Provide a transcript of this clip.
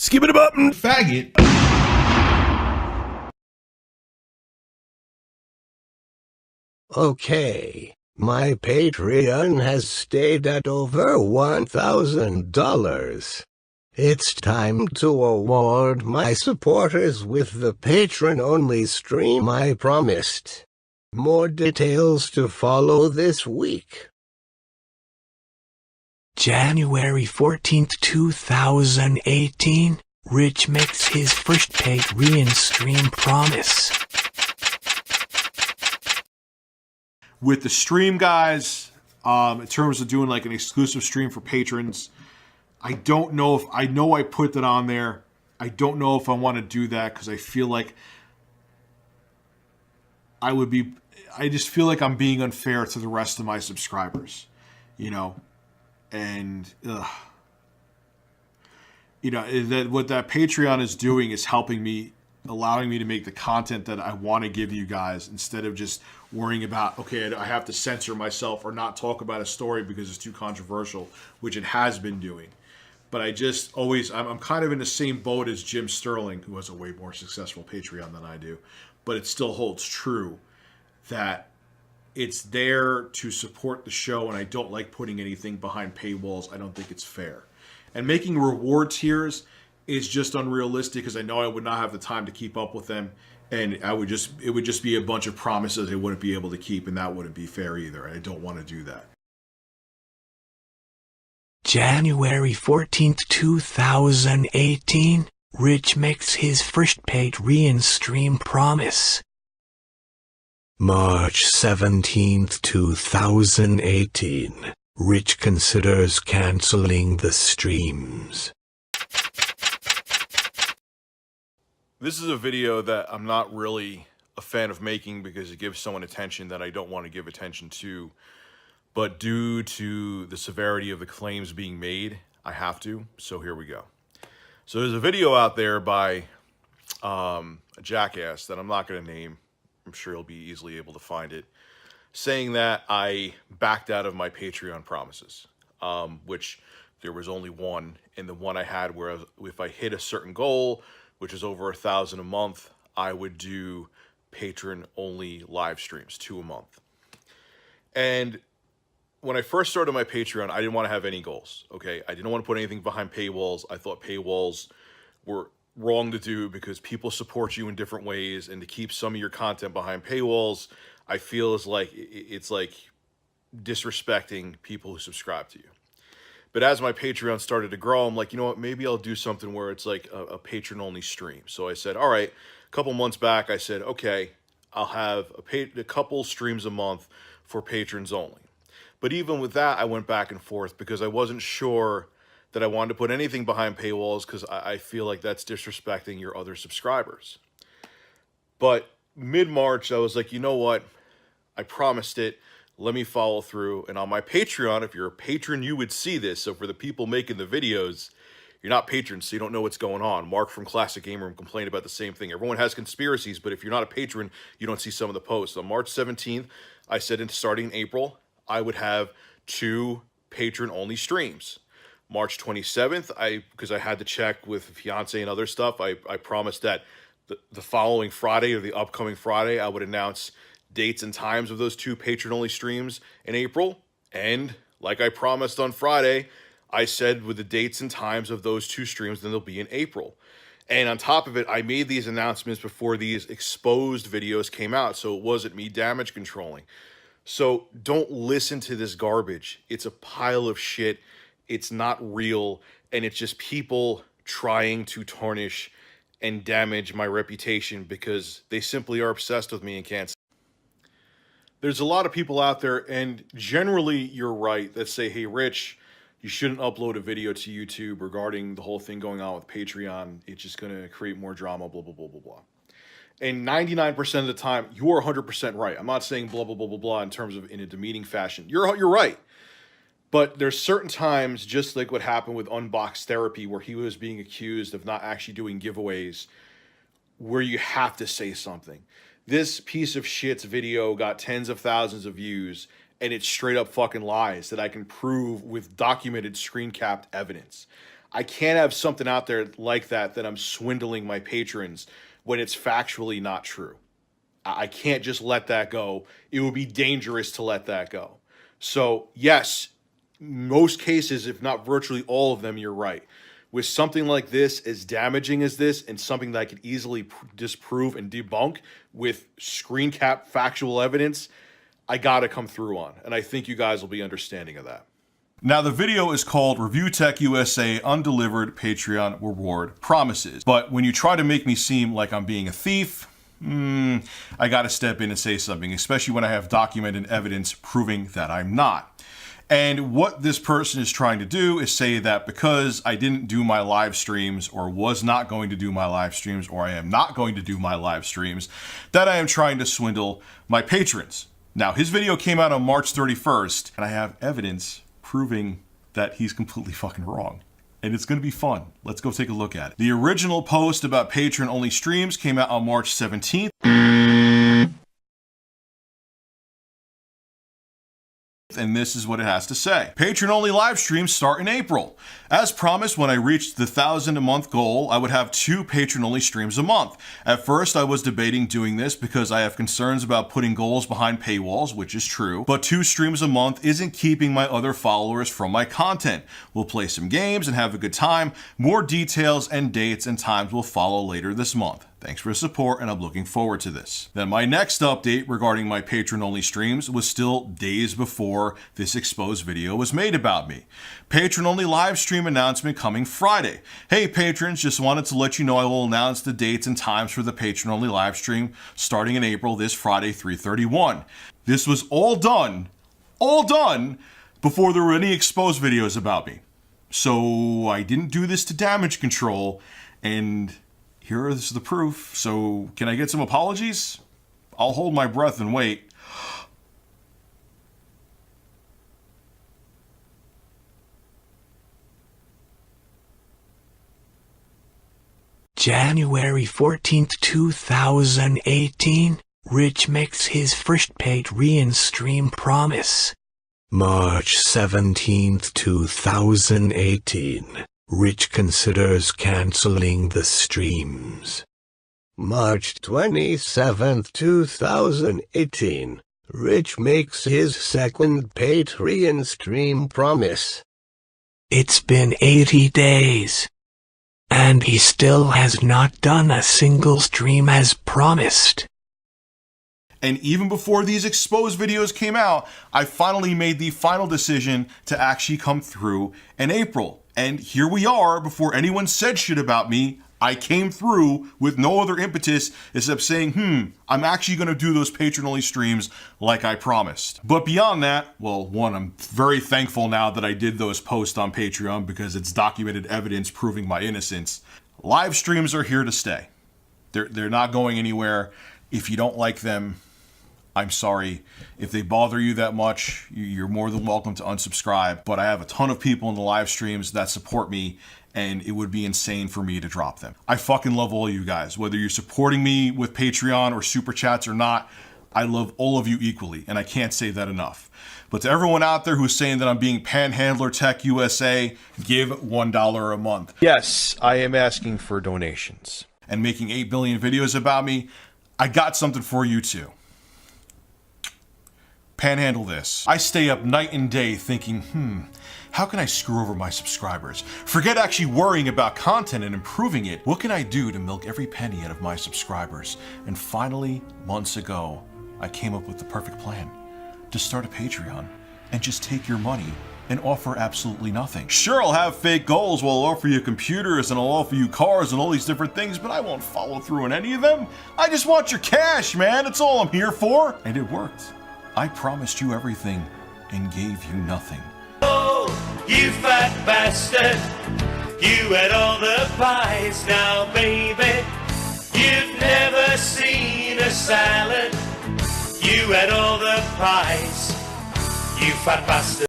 Skip it a button, faggot. Okay, my Patreon has stayed at over $1,000. It's time to award my supporters with the patron-only stream I promised. More details to follow this week. January 14th, 2018, Rich makes his first Patreon stream promise. With the stream, guys, in terms of doing like an exclusive stream for patrons, I don't know if, I know I put that on there. I don't know if I want to do that because I feel like I just feel like I'm being unfair to the rest of my subscribers, you know, and, you know, that what that Patreon is doing is helping me, allowing me to make the content that I want to give you guys instead of just worrying about, okay, I have to censor myself or not talk about a story because it's too controversial, which it has been doing. But I just always, I'm kind of in the same boat as Jim Sterling, who has a way more successful Patreon than I do. But it still holds true that it's there to support the show, and I don't like putting anything behind paywalls. I don't think it's fair. And making reward tiers is just unrealistic because I know I would not have the time to keep up with them. And it would just be a bunch of promises I wouldn't be able to keep, and that wouldn't be fair either. I don't want to do that. January 14th, 2018, Rich makes his first Patreon stream promise. March 17th, 2018, Rich considers canceling the streams. This is a video that I'm not really a fan of making because it gives someone attention that I don't want to give attention to. But due to the severity of the claims being made, I have to. So here we go. So there's a video out there by a jackass that I'm not going to name. I'm sure he'll be easily able to find it. Saying that I backed out of my Patreon promises, which there was only one. And the one I had where if I hit a certain goal, which is over 1,000 a month, I would do patron-only live streams, 2 a month. And when I first started my Patreon, I didn't want to have any goals, okay? I didn't want to put anything behind paywalls. I thought paywalls were wrong to do because people support you in different ways, and to keep some of your content behind paywalls, I feel is like it's like disrespecting people who subscribe to you. But as my Patreon started to grow, I'm like, you know what, maybe I'll do something where it's like a patron-only stream. So I said, all right, a couple months back, I said, okay, I'll have a couple streams a month for patrons only. But even with that, I went back and forth because I wasn't sure that I wanted to put anything behind paywalls because I feel like that's disrespecting your other subscribers. But mid-March, I was like, you know what, I promised it. Let me follow through. And on my Patreon, if you're a patron, you would see this. So for the people making the videos, you're not patrons, so you don't know what's going on. Mark from Classic Gamer complained about the same thing. Everyone has conspiracies, but if you're not a patron, you don't see some of the posts. On March 17th, I said starting in April, I would have 2 patron-only streams. March 27th, because I had to check with fiance and other stuff, I promised that the following Friday or the upcoming Friday, I would announce dates and times of those 2 patron-only streams in April. And like I promised on Friday, I said with the dates and times of those 2 streams, then they'll be in April. And on top of it, I made these announcements before these exposed videos came out, so it wasn't me damage controlling. So don't listen to this garbage. It's a pile of shit. It's not real, and it's just people trying to tarnish and damage my reputation because they simply are obsessed with me and can't. There's a lot of people out there, and generally you're right, that say, hey, Rich, you shouldn't upload a video to YouTube regarding the whole thing going on with Patreon. It's just going to create more drama, blah, blah, blah, blah, blah. And 99% of the time, you are 100% right. I'm not saying blah, blah, blah, blah, blah in terms of in a demeaning fashion. You're right. But there's certain times, just like what happened with Unbox Therapy, where he was being accused of not actually doing giveaways, where you have to say something. This piece of shit's video got tens of thousands of views, and it's straight up fucking lies that I can prove with documented screen capped evidence. I can't have something out there like that I'm swindling my patrons when it's factually not true. I can't just let that go. It would be dangerous to let that go. So yes, most cases, if not virtually all of them, you're right. With something like this, as damaging as this, and something that I could easily disprove and debunk with screen cap factual evidence, I gotta come through on. And I think you guys will be understanding of that. Now, the video is called ReviewTechUSA Undelivered Patreon Reward Promises. But when you try to make me seem like I'm being a thief, I gotta step in and say something, especially when I have documented evidence proving that I'm not. And what this person is trying to do is say that because I didn't do my live streams, or was not going to do my live streams, or I am not going to do my live streams, that I am trying to swindle my patrons. Now, his video came out on March 31st, and I have evidence proving that he's completely fucking wrong. And it's going to be fun. Let's go take a look at it. The original post about patron-only streams came out on March 17th. And this is what it has to say. Patron-only live streams start in April. As promised, when I reached the 1,000 a month goal, I would have 2 patron-only streams a month. At first, I was debating doing this because I have concerns about putting goals behind paywalls, which is true, but 2 streams a month isn't keeping my other followers from my content. We'll play some games and have a good time. More details and dates and times will follow later this month. Thanks for the support, and I'm looking forward to this. Then my next update regarding my patron-only streams was still days before this exposed video was made about me. Patron-only live stream announcement coming Friday. Hey patrons, just wanted to let you know I will announce the dates and times for the patron-only live stream starting in April this Friday, 3/31. This was all done before there were any exposed videos about me. So I didn't do this to damage control, and here is the proof. So can I get some apologies? I'll hold my breath and wait. January 14th, 2018, Rich makes his first Patreon stream promise. March 17th, 2018. Rich considers canceling the streams. March 27th, 2018. Rich makes his second Patreon stream promise. It's been 80 days, and he still has not done a single stream as promised. And even before these exposed videos came out, I finally made the final decision to actually come through in April. And here we are, before anyone said shit about me, I came through with no other impetus except saying, I'm actually going to do those patron-only streams like I promised. But beyond that, well, one, I'm very thankful now that I did those posts on Patreon because it's documented evidence proving my innocence. Live streams are here to stay. They're not going anywhere. If you don't like them, I'm sorry. If they bother you that much, you're more than welcome to unsubscribe. But I have a ton of people in the live streams that support me, and it would be insane for me to drop them. I fucking love all of you guys. Whether you're supporting me with Patreon or Super Chats or not, I love all of you equally, and I can't say that enough. But to everyone out there who's saying that I'm being Panhandler Tech USA, give $1 a month. Yes, I am asking for donations. And making 8 billion videos about me, I got something for you too. Panhandle this. I stay up night and day thinking, how can I screw over my subscribers? Forget actually worrying about content and improving it. What can I do to milk every penny out of my subscribers? And finally, months ago, I came up with the perfect plan. To start a Patreon and just take your money and offer absolutely nothing. Sure, I'll have fake goals where I'll offer you computers and I'll offer you cars and all these different things, but I won't follow through on any of them. I just want your cash, man. That's all I'm here for. And it worked. I promised you everything and gave you nothing. Oh, you fat bastard. You had all the pies now, baby. You've never seen a salad. You had all the pies. You fat bastard.